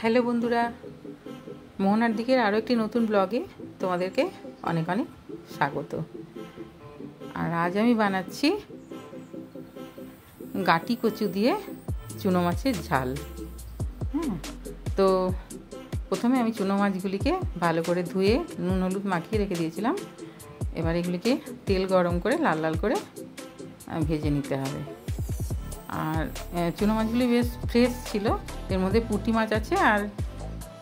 Hello বন্ধুরা, মোহনার দিকের আরও একটি নতুন ব্লগে তোমাদেরকে অনেক অনেক স্বাগত। আর আজ আমি বানাচ্ছি গাঁটি কচু দিয়ে চুনো মাছের ঝাল। তো প্রথমে আমি চুনো মাছগুলিকে ভালো করে ধুয়ে নুন হলুদ মাখিয়ে রেখে দিয়েছিলাম। এবার এগুলিকে তেল গরম করে লাল লাল করে ভেজে নিতে হবে। আর চুনো মাছগুলি বেশ ফ্রেশ ছিল, এর মধ্যে পুঁটি মাছ আছে আর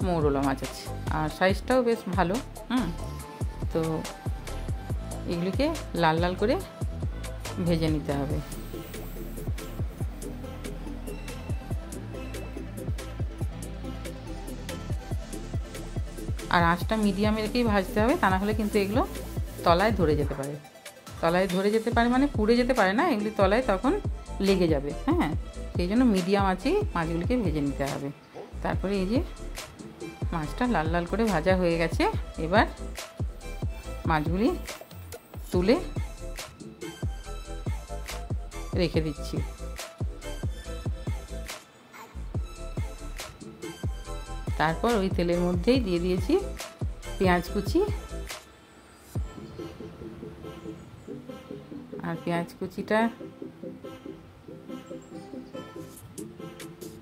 মৌরলা মাছ আছে, আর সাইজটাও বেশ ভালো। তো এগুলিকে লাল লাল করে ভেজে নিতে হবে। আর আঁচটা মিডিয়ামে রেখেই ভাজতে হবে, তা না হলে কিন্তু এগুলো তলায় ধরে যেতে পারে। তলায় ধরে যেতে পারে মানে পুড়ে যেতে পারে না, এগুলি তলায় তখন লেগে যাবে। সেই জন্য মিডিয়াম আঁচেই মাছগুলিকে ভেজে নিতে হবে। তারপরে এই যে মাছটা লাল লাল করে ভাজা হয়ে গেছে, এবার মাছগুলি তুলে রেখে দিচ্ছি। তারপর ওই তেলের মধ্যেই দিয়ে দিয়েছি পেঁয়াজ কুচি, আর পেঁয়াজ কুচিটা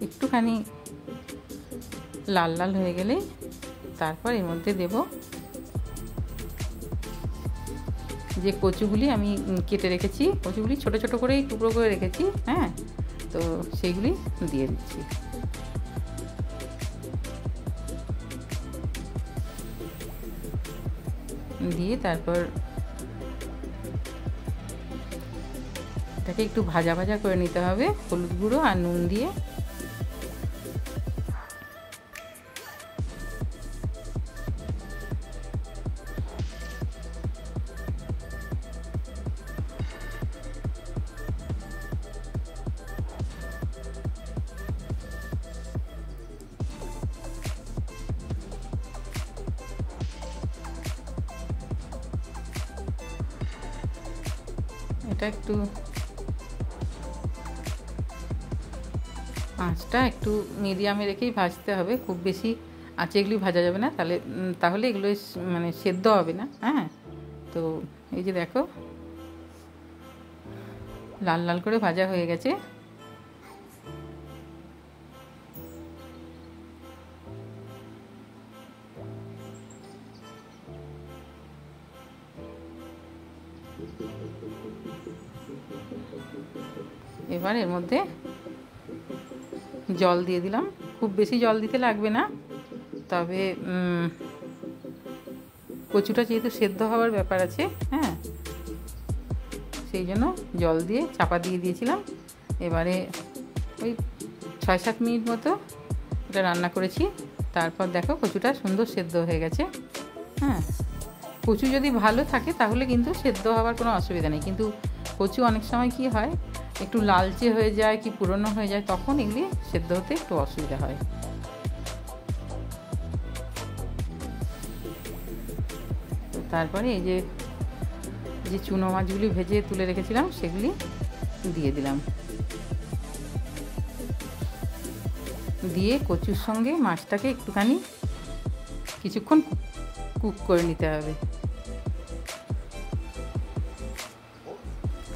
একটুখানি লাল লাল হয়ে গেলে তারপর এর মধ্যে দেব যে কচুগুলি আমি কেটে রেখেছি। কচুগুলি ছোট ছোট করেই টুকরো করে রেখেছি। তো সেইগুলি দিয়ে দিচ্ছি। দিয়ে তারপর এটাকে একটু ভাজা ভাজা করে নিতে হবে হলুদ গুঁড়ো আর নুন দিয়ে। এটা একটু আঁচটা একটু মিডিয়ামে রেখেই ভাজতে হবে, খুব বেশি আঁচে এগুলি ভাজা যাবে না, তাহলে এগুলো মানে সেদ্ধ হবে না। তো এই যে দেখো লাল লাল করে ভাজা হয়ে গেছে। এবার এর মধ্যে জল দিয়ে দিলাম, খুব বেশি জল দিতে লাগবে না, তবে কচুটা যেহেতু সেদ্ধ হওয়ার ব্যাপার আছে, সেই জন্য জল দিয়ে চাপা দিয়ে দিয়েছিলাম। এবারে ওই 6-7 মিনিট মতো এটা রান্না করেছি। তারপর দেখো কচুটা সুন্দর সেদ্ধ হয়ে গেছে। কচু যদি ভালো থাকে তাহলে কিন্তু সেদ্ধ হওয়ার কোনো অসুবিধা নেই, কিন্তু কচু অনেক সময় কি হয় একটু লালচে হয়ে যায় কি পুরনো হয়ে যায়, তখন এগুলি সেদ্ধ হতে একটু অসুবিধা হয়। তারপরে এই যে চুনো মাছগুলি ভেজে তুলে রেখেছিলাম সেগুলি দিয়ে দিলাম। দিয়ে কচুর সঙ্গে মাছটাকে একটুখানি কিছুক্ষণ কুক করে নিতে হবে।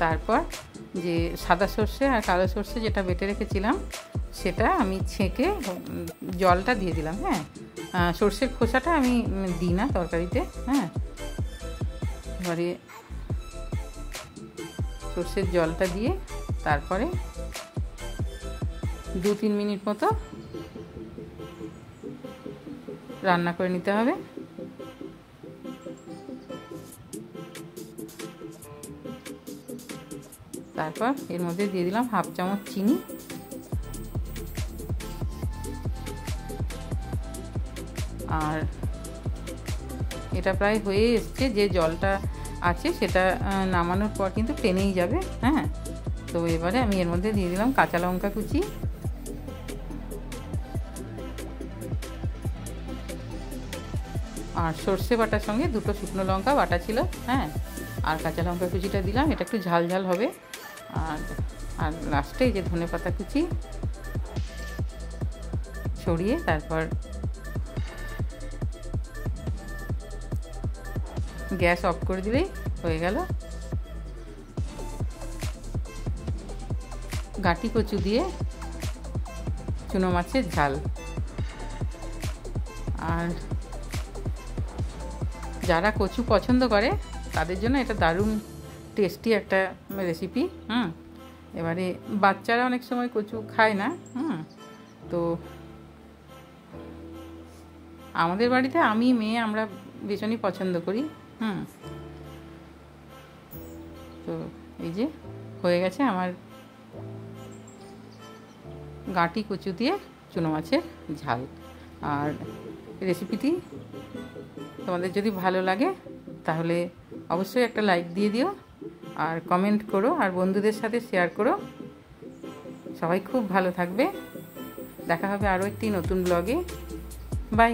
তারপর যে সাদা সর্ষে আর কালো সর্ষে যেটা বেটে রেখেছিলাম সেটা আমি ছেঁকে জলটা দিয়ে দিলাম। সর্ষের খোসাটা আমি দিই না তরকারিতে। এবারে সর্ষের জলটা দিয়ে তারপরে 2-3 মিনিট মতো রান্না করে নিতে হবে। তারপর এর মধ্যে দিয়ে দিলাম 1/2 চামচ চিনি, আর এটা প্রায় হয়ে এসছে। যে জলটা আছে সেটা নামানোর পর কিন্তু টেনেই যাবে। তো এবারে আমি এর মধ্যে দিয়ে দিলাম কাঁচা লঙ্কা কুচি, আর সর্ষে বাটার সঙ্গে 2 শুকনো লঙ্কা বাটা ছিল। আর কাঁচা লঙ্কা কুচিটা দিলাম, এটা একটু ঝাল ঝাল হবে। আর লাস্টে যে ধনেপাতা কুচি ছড়িয়ে তারপর গ্যাস অফ করে দিলেই হয়ে গেল গাঁটি কচু দিয়ে চুনো মাছের ঝাল। আর যারা কচু পছন্দ করে তাদের জন্য এটা দারুণ টেস্টি একটা রেসিপি। এবারে বাচ্চারা অনেক সময় কচু খায় না, তো আমাদের বাড়িতে আমি মেয়ে আমরা ভীষণই পছন্দ করি। তো এই যে হয়ে গেছে আমার গাঁটি কচু দিয়ে চুনো মাছের ঝাল। আর রেসিপিটি তোমাদের যদি ভালো লাগে তাহলে অবশ্যই একটা লাইক দিয়ে দিও, আর কমেন্ট করো, আর বন্ধুদের সাথে শেয়ার করো। সবাই খুব ভালো থাকবে। দেখা হবে আরও একটি নতুন ব্লগে। বাই।